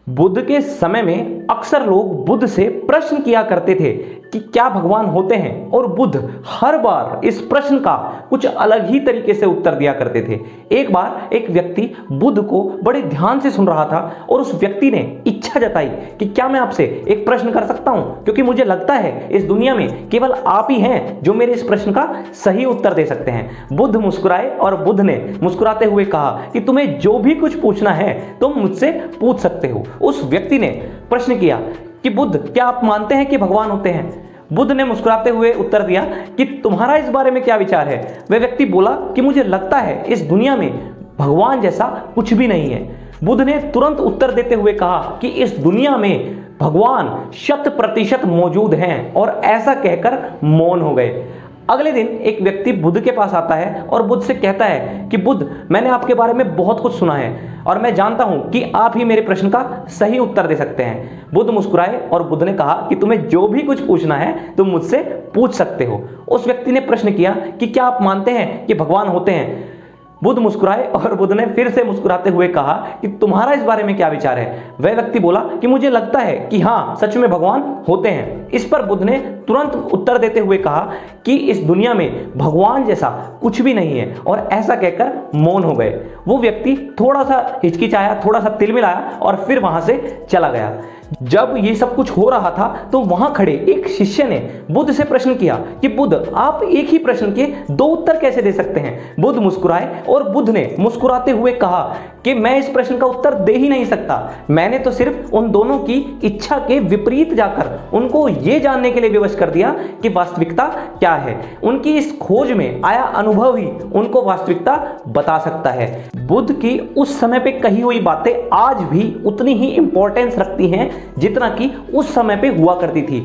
बुद्ध के समय में अक्सर लोग बुद्ध से प्रश्न किया करते थे कि क्या भगवान होते हैं, और बुद्ध हर बार इस प्रश्न का कुछ अलग ही तरीके से उत्तर दिया करते थे। एक बार एक व्यक्ति बुद्ध को बड़े ध्यान से सुन रहा था और उस व्यक्ति ने इच्छा जताई कि क्या मैं आपसे एक प्रश्न कर सकता हूं, क्योंकि मुझे लगता है इस दुनिया में केवल आप ही हैं जो मेरे इस प्रश्न का सही उत्तर दे सकते हैं। बुद्ध मुस्कुराए और बुद्ध ने मुस्कुराते हुए कहा कि तुम्हें जो भी कुछ पूछना है तुम मुझसे पूछ सकते हो। उस व्यक्ति ने प्रश्न किया कि बुद्ध, क्या आप मानते हैं कि भगवान होते हैं? बुद्ध ने मुस्कुराते हुए उत्तर दिया कि तुम्हारा इस बारे में क्या विचार है? वह व्यक्ति बोला कि मुझे लगता है इस दुनिया में भगवान जैसा कुछ भी नहीं है। बुद्ध ने तुरंत उत्तर देते हुए कहा कि इस दुनिया में भगवान 100% मौजूद हैं, और ऐसा कहकर मौन हो गए। अगले दिन एक व्यक्ति बुद्ध के पास आता है और बुद्ध से कहता है कि बुद्ध, मैंने आपके बारे में बहुत कुछ सुना है और मैं जानता हूं कि आप ही मेरे प्रश्न का सही उत्तर दे सकते हैं। बुद्ध मुस्कुराए और बुद्ध ने कहा कि तुम्हें जो भी कुछ पूछना है तुम मुझसे पूछ सकते हो। उस व्यक्ति ने प्रश्न किया कि क्या आप मानते हैं कि भगवान होते हैं? बुद्ध मुस्कुराए और बुद्ध ने फिर से मुस्कुराते हुए कहा कि तुम्हारा इस बारे में क्या विचार है? वह व्यक्ति बोला कि मुझे लगता है कि हाँ, सच में भगवान होते हैं। इस पर बुद्ध ने तुरंत उत्तर देते हुए कहा कि इस दुनिया में भगवान जैसा कुछ भी नहीं है, और ऐसा कहकर मौन हो गए। वो व्यक्ति थोड़ा सा हिचकिचाया, थोड़ा सा तिलमिलाया और फिर वहां से चला गया। जब ये सब कुछ हो रहा था तो वहां खड़े एक शिष्य ने बुद्ध से प्रश्न किया कि बुद्ध, आप एक ही प्रश्न के दो उत्तर कैसे दे सकते हैं? बुद्ध मुस्कुराए और बुद्ध ने मुस्कुराते हुए कहा कि मैं इस प्रश्न का उत्तर दे ही नहीं सकता। मैंने तो सिर्फ उन दोनों की इच्छा के विपरीत जाकर उनको ये जानने के लिए विवश कर दिया कि वास्तविकता क्या है। उनकी इस खोज में आया अनुभव ही उनको वास्तविकता बता सकता है। बुद्ध की उस समय पे कही हुई बातें आज भी उतनी ही इंपॉर्टेंस रखती हैं जितना कि उस समय पे हुआ करती थी।